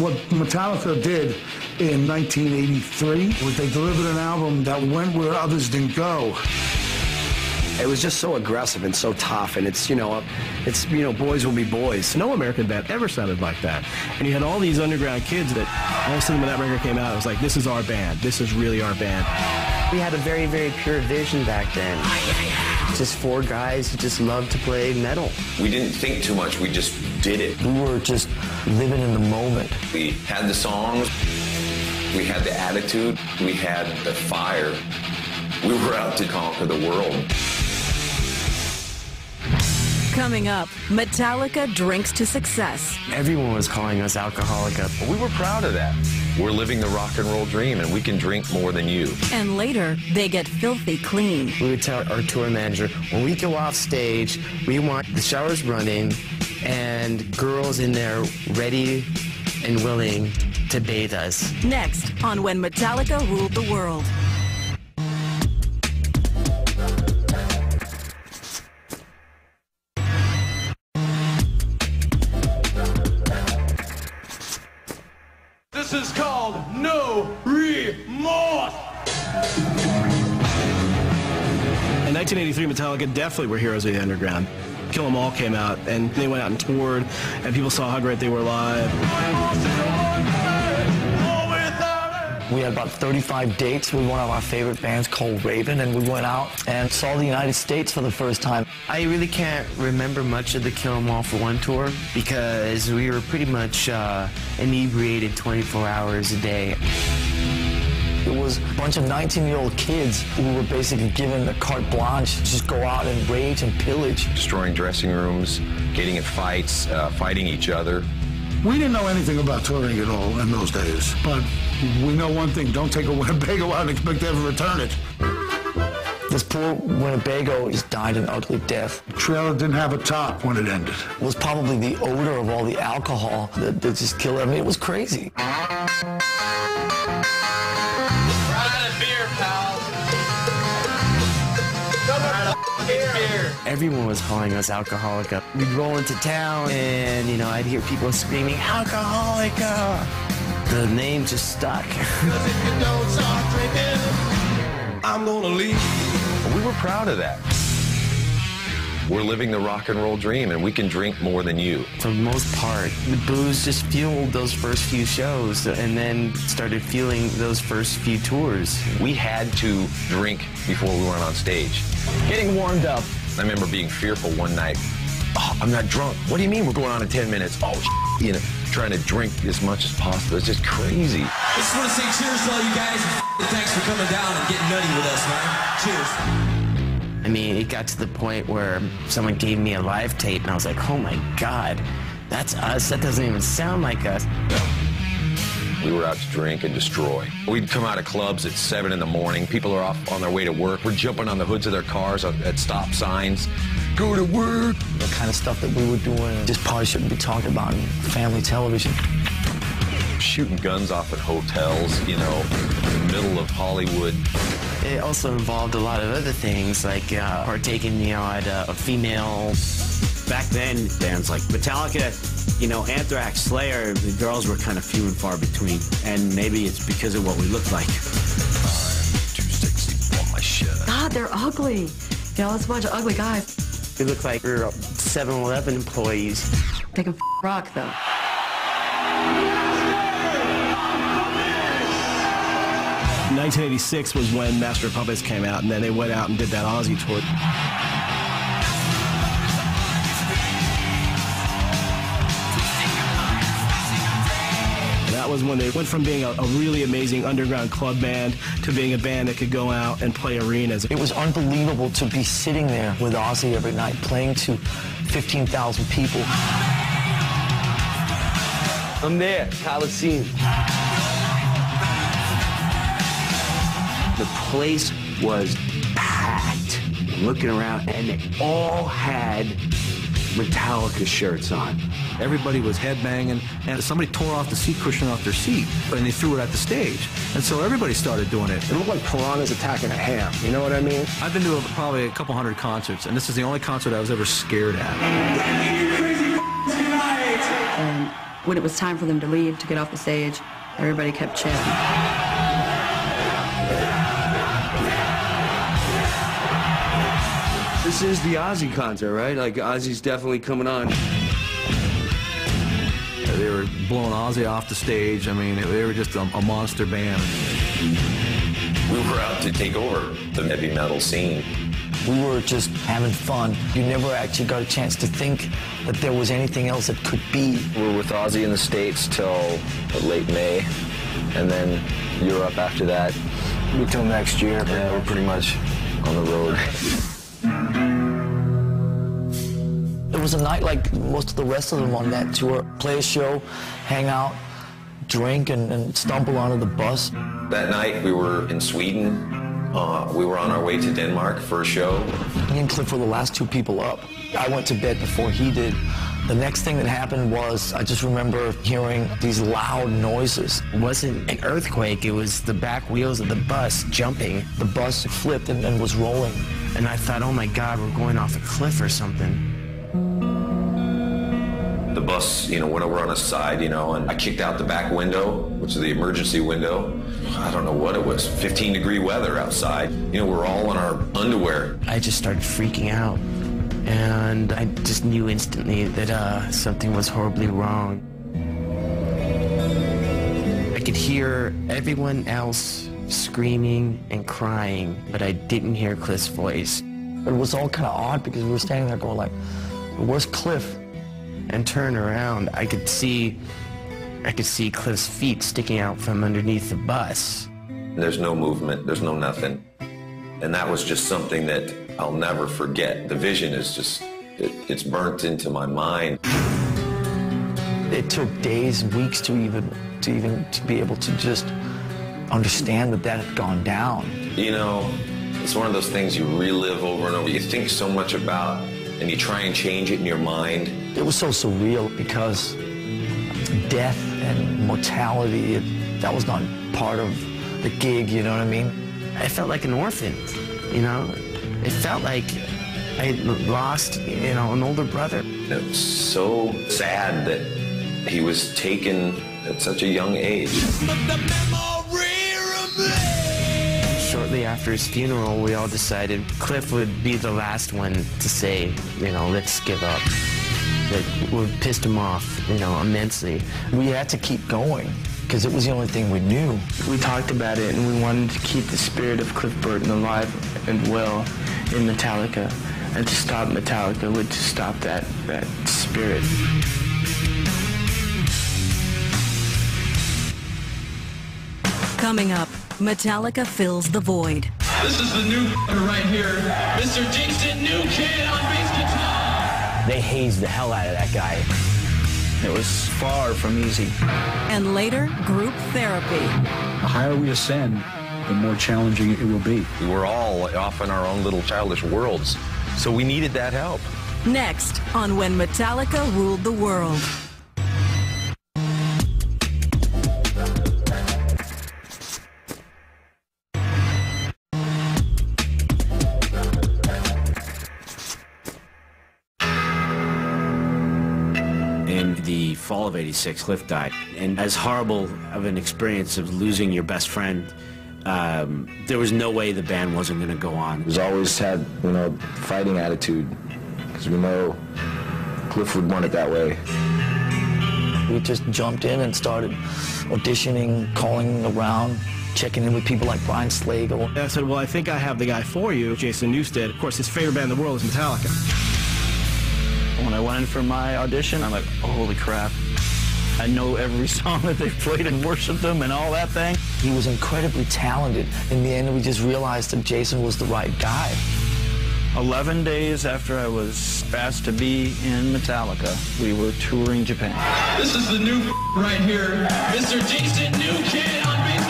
What Metallica did in 1983 was they delivered an album that went where others didn't go. It was just so aggressive and so tough, and it's boys will be boys. No American band ever sounded like that. And you had all these underground kids that all of a sudden when that record came out, it was like, this is our band. This is really our band. We had a very, very pure vision back then. Just four guys who just loved to play metal. We didn't think too much, we just did it. We were just living in the moment. We had the songs, we had the attitude, we had the fire. We were out to conquer the world. Coming up, Metallica drinks to success. Everyone was calling us Alcoholica. We were proud of that. We're living the rock and roll dream, and we can drink more than you. And later, they get filthy clean. We would tell our tour manager, when we go off stage, we want the showers running and girls in there ready and willing to bathe us. Next on When Metallica Ruled the World. This is called No Remorse. In 1983, Metallica definitely were heroes of the underground. Kill 'Em All came out, and they went out and toured, and people saw how great they were live. We had about 35 dates with one of our favorite bands called Raven, and we went out and saw the United States for the first time. I really can't remember much of the Kill 'Em All for One tour because we were pretty much inebriated 24 hours a day. It was a bunch of 19-year-old kids who were basically given the carte blanche to just go out and rage and pillage. Destroying dressing rooms, getting in fights, fighting each other. We didn't know anything about touring at all in those days, but we know one thing: don't take a Winnebago out and expect to ever return it. This poor Winnebago just died an ugly death. The trailer didn't have a top when it ended. It was probably the odor of all the alcohol that just killed it. I mean, it was crazy. Everyone was calling us Alcoholica. We'd roll into town and, I'd hear people screaming, Alcoholica! The name just stuck. I'm gonna leave. We were proud of that. We're living the rock and roll dream, and we can drink more than you. For the most part, the booze just fueled those first few shows and then started fueling those first few tours. We had to drink before we went on stage. Getting warmed up. I remember being fearful one night. Oh, I'm not drunk. What do you mean we're going on in 10 minutes? Oh, trying to drink as much as possible. It's just crazy. I just want to say cheers to all you guys. Thanks for coming down and getting nutty with us, man. Cheers. I mean, it got to the point where someone gave me a live tape, and I was like, oh my God, that's us. That doesn't even sound like us. We were out to drink and destroy. We'd come out of clubs at 7 in the morning. People are off on their way to work. We're jumping on the hoods of their cars at stop signs. Go to work. The kind of stuff that we were doing just probably shouldn't be talked about in family television. Shooting guns off at hotels, in the middle of Hollywood. It also involved a lot of other things, like partaking, at a female. Back then, bands like Metallica, Anthrax, Slayer, the girls were kind of few and far between. And maybe it's because of what we looked like. I'm too sexy for my shirt. God, they're ugly. It's a bunch of ugly guys. We looked like we were 7-Eleven employees. They can rock, though. 1986 was when Master of Puppets came out, and then they went out and did that Aussie tour. That was when they went from being a really amazing underground club band to being a band that could go out and play arenas. It was unbelievable to be sitting there with Ozzy every night, playing to 15,000 people. I'm there, Coliseum. The place was packed. Looking around, and they all had Metallica shirts on. Everybody was headbanging, and somebody tore off the seat cushion off their seat, and they threw it at the stage. And so everybody started doing it. It looked like piranhas attacking a ham. You know what I mean? I've been to probably a couple hundred concerts, and this is the only concert I was ever scared at. And When it was time for them to leave, to get off the stage, everybody kept chanting. This is the Ozzy concert, right? Like, Ozzy's definitely coming on. They were blowing Ozzy off the stage. I mean, they were just a monster band. We were out to take over the heavy metal scene. We were just having fun. You never actually got a chance to think that there was anything else that could be. We were with Ozzy in the States till late May, and then Europe after that. Until next year. Yeah, we're pretty much on the road. It was a night like most of the rest of them on that tour. Play a show, hang out, drink, and stumble onto the bus. That night we were in Sweden. We were on our way to Denmark for a show. Me and Cliff were the last two people up. I went to bed before he did. The next thing that happened was I just remember hearing these loud noises. It wasn't an earthquake, it was the back wheels of the bus jumping. The bus flipped and was rolling. And I thought, oh my God, we're going off a cliff or something. The bus, went over on its side, and I kicked out the back window, which is the emergency window. I don't know what it was, 15-degree weather outside. We're all in our underwear. I just started freaking out. And I just knew instantly that something was horribly wrong. I could hear everyone else screaming and crying, but I didn't hear Cliff's voice. It was all kind of odd because we were standing there going like, where's Cliff? And turn around, I could see Cliff's feet sticking out from underneath the bus. There's no movement, there's no nothing. And that was just something that I'll never forget. The vision is just, it's burnt into my mind. It took days, weeks to be able to just understand that had gone down. It's one of those things you relive over and over. You think so much about, and you try and change it in your mind. It was so surreal because death and mortality, that was not part of the gig, you know what I mean? I felt like an orphan, It felt like I had lost, an older brother. It was so sad that he was taken at such a young age. Shortly after his funeral, we all decided Cliff would be the last one to say, let's give up. That would pissed him off, immensely. We had to keep going because it was the only thing we knew. We talked about it and we wanted to keep the spirit of Cliff Burton alive and well in Metallica. And to stop Metallica would to stop that spirit. Coming up, Metallica fills the void. This is the new right here. Mr. Decent New Kid on bass guitar. They hazed the hell out of that guy. It was far from easy. And later, group therapy. The higher we ascend, the more challenging it will be. We were all off in our own little childish worlds, so we needed that help. Next on When Metallica Ruled the World. In the fall of '86, Cliff died. And as horrible of an experience of losing your best friend, there was no way the band wasn't going to go on. We've always had, fighting attitude, because we know Cliff would want it that way. We just jumped in and started auditioning, calling around, checking in with people like Brian Slagle. I said, well, I think I have the guy for you, Jason Newsted. Of course, his favorite band in the world is Metallica. When I went in for my audition, I'm like, oh, holy crap. I know every song that they played and worshiped them and all that thing. He was incredibly talented. In the end, we just realized that Jason was the right guy. 11 days after I was asked to be in Metallica, we were touring Japan. This is the new right here. Mr. Decent New Kid on bass